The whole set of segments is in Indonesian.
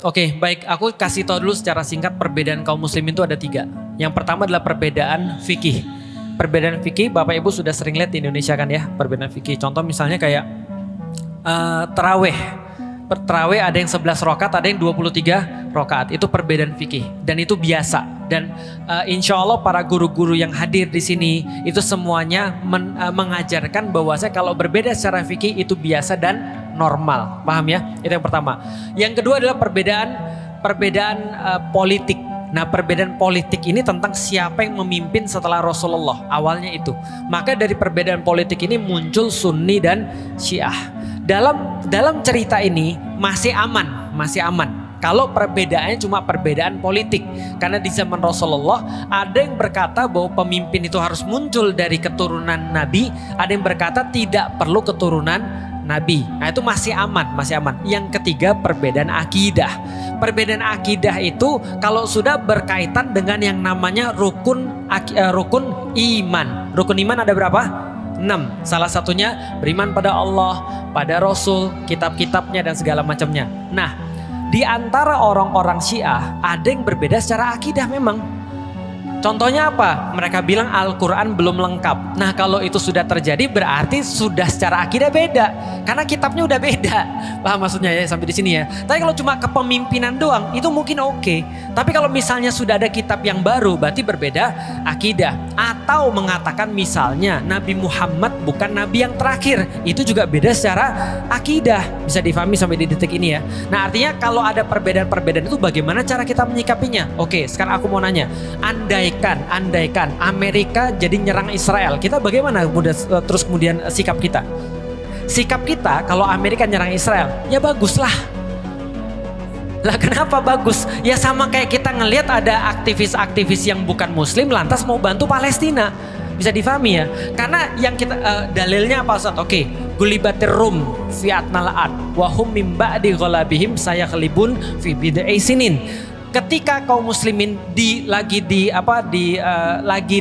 Oke, baik. Aku kasih tahu dulu secara singkat perbedaan kaum muslimin itu ada 3. Yang pertama adalah perbedaan fikih. Perbedaan fikih, Bapak Ibu sudah sering lihat di Indonesia kan ya, perbedaan fikih. Contoh misalnya kayak terawih. Terawih ada yang 11 rakaat, ada yang 23 rakaat. Itu perbedaan fikih dan itu biasa. Dan insya Allah para guru-guru yang hadir di sini itu semuanya mengajarkan bahwasanya kalau berbeda secara fikih itu biasa dan normal. Paham ya? Itu yang pertama. Yang kedua adalah perbedaan politik. Nah, perbedaan politik ini tentang siapa yang memimpin setelah Rasulullah. Awalnya itu. Maka dari perbedaan politik ini muncul Sunni dan Syiah. Dalam cerita ini masih aman. Kalau perbedaannya cuma perbedaan politik. Karena di zaman Rasulullah ada yang berkata bahwa pemimpin itu harus muncul dari keturunan Nabi. Ada yang berkata tidak perlu keturunan Nabi. Nah, itu masih aman. Yang ketiga perbedaan akidah. Perbedaan akidah itu kalau sudah berkaitan dengan yang namanya rukun iman. Rukun iman ada berapa? 6. Salah satunya beriman pada Allah, pada Rasul, kitab-kitabnya dan segala macamnya. Nah, di antara orang-orang Syiah ada yang berbeda secara akidah memang. Contohnya apa? Mereka bilang Al-Quran belum lengkap. Nah, kalau itu sudah terjadi berarti sudah secara akidah beda. Karena kitabnya udah beda. Paham maksudnya ya sampai di sini ya. Tapi kalau cuma kepemimpinan doang itu mungkin oke. Tapi kalau misalnya sudah ada kitab yang baru berarti berbeda akidah. Atau mengatakan misalnya Nabi Muhammad bukan Nabi yang terakhir. Itu juga beda secara akidah. Bisa difahami sampai di detik ini ya. Nah, artinya kalau ada perbedaan-perbedaan itu bagaimana cara kita menyikapinya? Oke, sekarang aku mau nanya. Andaikan Amerika jadi nyerang Israel, kita bagaimana terus kemudian sikap kita? Sikap kita kalau Amerika nyerang Israel, ya baguslah. Lah kenapa bagus? Ya sama kayak kita ngelihat ada aktivis-aktivis yang bukan muslim lantas mau bantu Palestina. Bisa difahami ya? Karena yang kita dalilnya apa Ustaz? Oke, gulibatir rum fi atnal ard wa hum mim ba'di ghalabihim sayaghlibun fi bid'i sinin. Ketika kaum muslimin lagi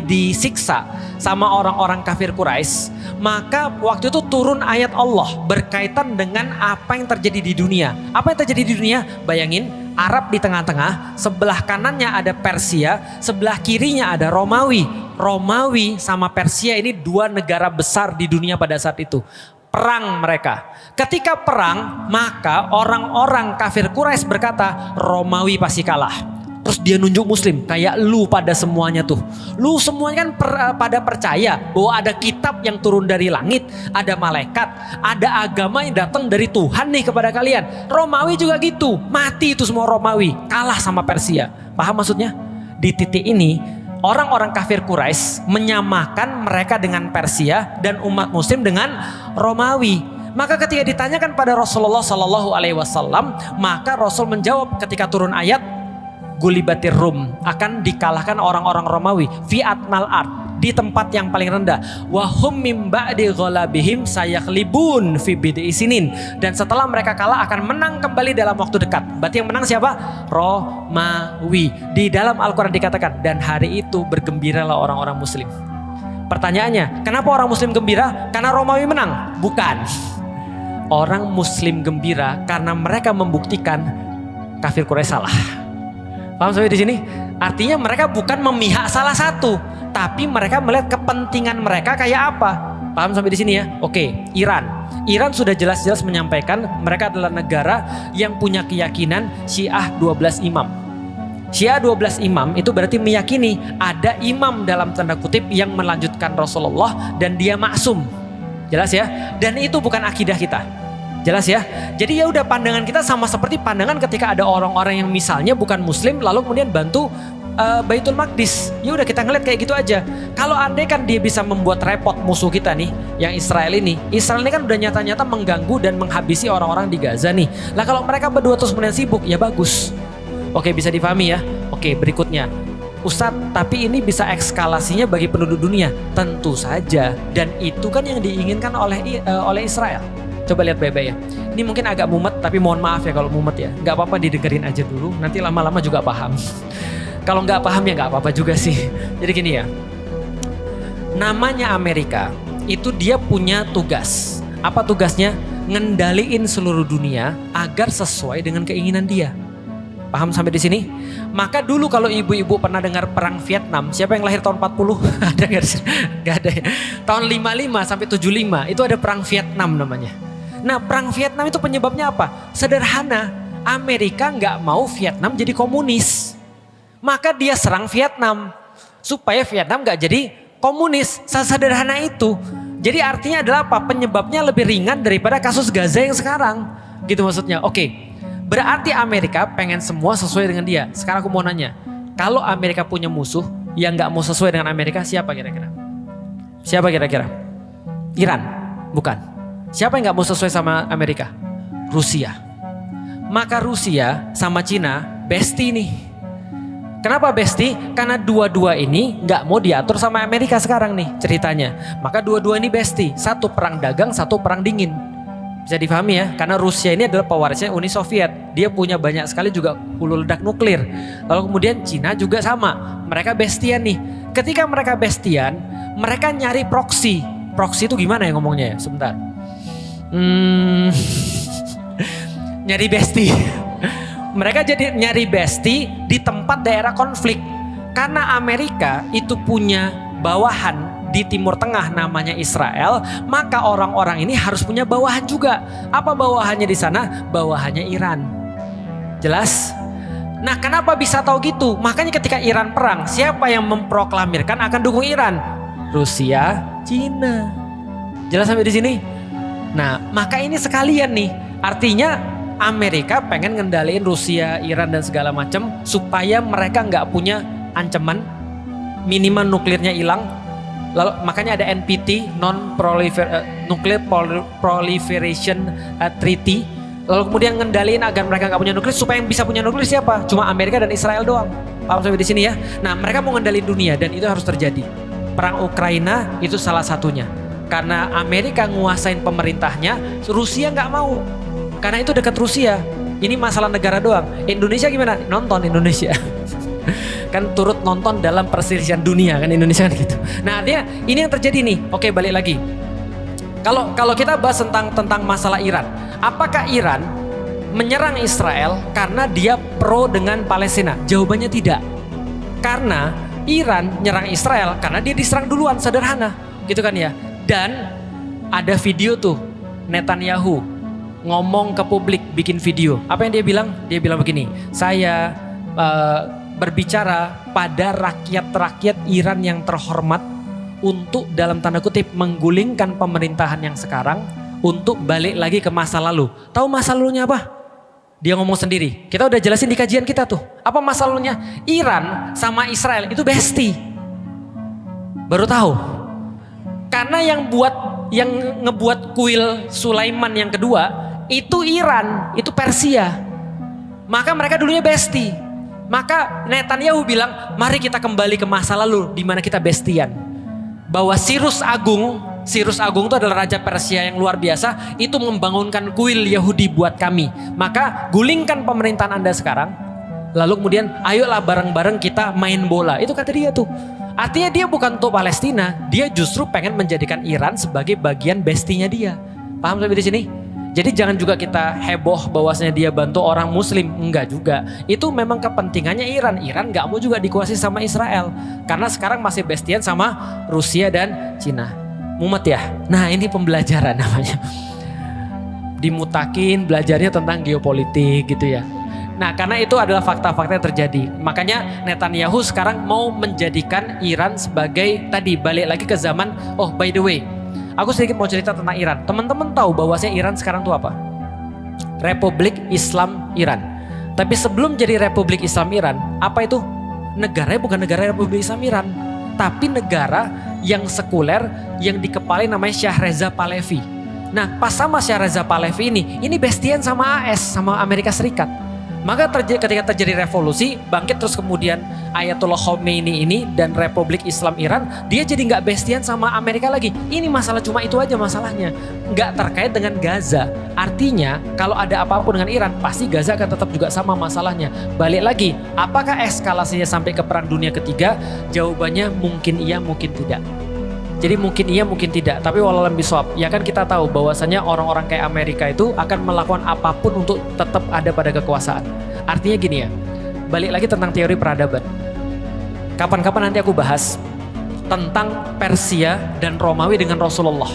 disiksa sama orang-orang kafir Quraisy, maka waktu itu turun ayat Allah berkaitan dengan apa yang terjadi di dunia. Apa yang terjadi di dunia? Bayangin, Arab di tengah-tengah, sebelah kanannya ada Persia, sebelah kirinya ada Romawi. Romawi sama Persia ini 2 negara besar di dunia pada saat itu. Perang mereka. Ketika perang, maka orang-orang kafir Quraisy berkata, Romawi pasti kalah. Terus dia nunjuk muslim, kayak lu pada semuanya tuh. Lu semuanya kan pada percaya bahwa ada kitab yang turun dari langit, ada malaikat, ada agama yang datang dari Tuhan nih kepada kalian. Romawi juga gitu, mati itu semua Romawi, kalah sama Persia. Paham maksudnya? Di titik ini orang-orang kafir Quraisy menyamakan mereka dengan Persia dan umat muslim dengan Romawi. Maka ketika ditanyakan pada Rasulullah Sallallahu Alaihi Wasallam, maka Rasul menjawab ketika turun ayat gulibatir rum, akan dikalahkan orang-orang Romawi fi atnal ard, di tempat yang paling rendah. Wahum mim ba'di ghalabihim sayaghlibun fi bid'i sinin, dan setelah mereka kalah akan menang kembali dalam waktu dekat. Berarti yang menang siapa? Romawi. Di dalam Al-Quran dikatakan, dan hari itu bergembiralah orang-orang muslim. Pertanyaannya, kenapa orang muslim gembira? Karena Romawi menang? Bukan. Orang muslim gembira karena mereka membuktikan kafir Quraisy salah. Paham sampai di sini? Artinya mereka bukan memihak salah satu, tapi mereka melihat kepentingan mereka kayak apa. Paham sampai di sini ya? Oke, Iran sudah jelas-jelas menyampaikan mereka adalah negara yang punya keyakinan Syiah 12 imam. Syiah 12 imam itu berarti meyakini ada imam dalam tanda kutip yang melanjutkan Rasulullah dan dia maksum. Jelas ya? Dan itu bukan akidah kita. Jelas ya? Jadi ya udah, pandangan kita sama seperti pandangan ketika ada orang-orang yang misalnya bukan muslim lalu kemudian bantu Baitul Maqdis. Ya udah, kita ngeliat kayak gitu aja. Kalau andai kan dia bisa membuat repot musuh kita nih, yang Israel ini. Israel ini kan udah nyata-nyata mengganggu dan menghabisi orang-orang di Gaza nih. Lah kalau mereka berdua terus kemudian sibuk, ya bagus. Oke, bisa difahami ya? Oke, berikutnya. Ustadz, tapi ini bisa eskalasinya bagi penduduk dunia? Tentu saja. Dan itu kan yang diinginkan oleh Israel. Coba lihat baik-baik ya. Ini mungkin agak mumet, tapi mohon maaf ya kalau mumet ya. Gak apa-apa, didengerin aja dulu. Nanti lama-lama juga paham. Kalau nggak paham ya nggak apa-apa juga sih. Jadi gini ya. Namanya Amerika, itu dia punya tugas. Apa tugasnya? Ngendaliin seluruh dunia agar sesuai dengan keinginan dia. Paham sampai di sini? Maka dulu kalau ibu-ibu pernah dengar perang Vietnam, siapa yang lahir tahun 40? Ada nggak? Nggak ada ya. Tahun 55 sampai 75 itu ada perang Vietnam namanya. Nah, perang Vietnam itu penyebabnya apa? Sederhana, Amerika nggak mau Vietnam jadi komunis. Maka dia serang Vietnam supaya Vietnam nggak jadi komunis. Sederhana itu. Jadi artinya adalah apa? Penyebabnya lebih ringan daripada kasus Gaza yang sekarang. Gitu maksudnya. Oke. Berarti Amerika pengen semua sesuai dengan dia. Sekarang aku mau nanya, kalau Amerika punya musuh yang nggak mau sesuai dengan Amerika, siapa kira-kira? Siapa kira-kira? Iran? Bukan. Siapa yang nggak mau sesuai sama Amerika? Rusia. Maka Rusia sama Cina bestie nih. Kenapa bestie? Karena dua-dua ini nggak mau diatur sama Amerika sekarang nih ceritanya. Maka dua-dua ini bestie. Satu perang dagang, satu perang dingin. Bisa difahami ya, karena Rusia ini adalah pewarisnya Uni Soviet. Dia punya banyak sekali juga hulu ledak nuklir. Lalu kemudian Cina juga sama. Mereka bestian nih. Ketika mereka bestian, mereka nyari proksi. Proksi itu gimana ya ngomongnya ya? Sebentar. Nyari besti. Mereka jadi nyari besti di tempat daerah konflik. Karena Amerika itu punya bawahan di Timur Tengah namanya Israel, maka orang-orang ini harus punya bawahan juga. Apa bawahannya di sana? Bawahannya Iran. Jelas? Nah, kenapa bisa tahu gitu? Makanya ketika Iran perang, siapa yang memproklamirkan akan dukung Iran? Rusia, Cina. Jelas sampai di sini? Nah, maka ini sekalian nih. Artinya Amerika pengen ngendaliin Rusia, Iran dan segala macam supaya mereka nggak punya ancaman, minimal nuklirnya hilang. Lalu makanya ada NPT, Nuclear Proliferation Treaty. Lalu kemudian ngendaliin agar mereka nggak punya nuklir. Supaya yang bisa punya nuklir siapa? Cuma Amerika dan Israel doang. Paham sampai di sini ya? Nah, mereka mau ngendaliin dunia dan itu harus terjadi. Perang Ukraina itu salah satunya. Karena Amerika nguasain pemerintahnya, Rusia nggak mau. Karena itu dekat Rusia. Ini masalah negara doang. Indonesia gimana? Nonton Indonesia. Kan turut nonton dalam perselisihan dunia kan Indonesia kan gitu. Nah, artinya ini yang terjadi nih. Oke, balik lagi. Kalau kita bahas tentang masalah Iran, apakah Iran menyerang Israel karena dia pro dengan Palestina? Jawabannya tidak. Karena Iran nyerang Israel karena dia diserang duluan, sederhana, gitu kan ya. Dan ada video tuh Netanyahu ngomong ke publik, bikin video. Apa yang dia bilang? Dia bilang begini, saya berbicara pada rakyat-rakyat Iran yang terhormat untuk dalam tanda kutip menggulingkan pemerintahan yang sekarang untuk balik lagi ke masa lalu. Tahu masa lalunya apa? Dia ngomong sendiri. Kita udah jelasin di kajian kita tuh. Apa masa lalunya? Iran sama Israel itu bestie. Baru tahu. Karena yang ngebuat kuil Sulaiman yang kedua itu Iran, itu Persia. Maka mereka dulunya bestie. Maka Netanyahu bilang, mari kita kembali ke masa lalu di mana kita bestian. Bahwa Cyrus Agung itu adalah raja Persia yang luar biasa, itu membangunkan kuil Yahudi buat kami. Maka gulingkan pemerintahan Anda sekarang, lalu kemudian ayolah bareng-bareng kita main bola. Itu kata dia tuh. Artinya dia bukan untuk Palestina, dia justru pengen menjadikan Iran sebagai bagian bestinya dia. Paham sampai di sini? Jadi jangan juga kita heboh bahwasanya dia bantu orang muslim. Enggak juga. Itu memang kepentingannya Iran. Iran gak mau juga dikuasai sama Israel. Karena sekarang masih bestian sama Rusia dan Cina. Mumet ya? Nah, ini pembelajaran namanya. Dimutakin belajarnya tentang geopolitik gitu ya. Nah, karena itu adalah fakta-fakta yang terjadi. Makanya Netanyahu sekarang mau menjadikan Iran sebagai tadi balik lagi ke zaman, oh by the way, aku sedikit mau cerita tentang Iran. Teman-teman tahu bahwasanya Iran sekarang tuh apa? Republik Islam Iran. Tapi sebelum jadi Republik Islam Iran, apa itu? Negaranya bukan negara Republik Islam Iran, tapi negara yang sekuler yang dikepalai namanya Shah Reza Pahlavi. Nah, pas sama Shah Reza Pahlavi ini bestian sama AS, sama Amerika Serikat. Maka ketika terjadi revolusi, bangkit terus kemudian Ayatollah Khomeini ini dan Republik Islam Iran, dia jadi nggak bestian sama Amerika lagi. Ini masalah cuma itu aja masalahnya, nggak terkait dengan Gaza. Artinya kalau ada apa-apa dengan Iran, pasti Gaza akan tetap juga sama masalahnya. Balik lagi, apakah eskalasinya sampai ke Perang Dunia Ketiga? Jawabannya mungkin iya, mungkin tidak. Jadi mungkin iya, mungkin tidak. Tapi walaupun bisawab, ya kan kita tahu bahwasanya orang-orang kayak Amerika itu akan melakukan apapun untuk tetap ada pada kekuasaan. Artinya gini ya, balik lagi tentang teori peradaban. Kapan-kapan nanti aku bahas tentang Persia dan Romawi dengan Rasulullah.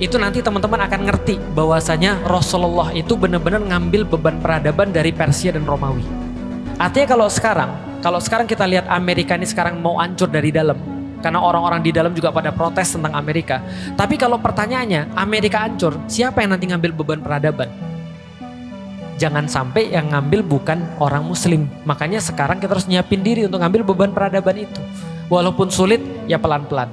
Itu nanti teman-teman akan ngerti bahwasanya Rasulullah itu benar-benar ngambil beban peradaban dari Persia dan Romawi. Artinya kalau sekarang kita lihat Amerika ini sekarang mau hancur dari dalam, karena orang-orang di dalam juga pada protes tentang Amerika. Tapi kalau pertanyaannya, Amerika hancur, siapa yang nanti ngambil beban peradaban? Jangan sampai yang ngambil bukan orang muslim. Makanya sekarang kita harus nyiapin diri untuk ngambil beban peradaban itu. Walaupun sulit, ya pelan-pelan.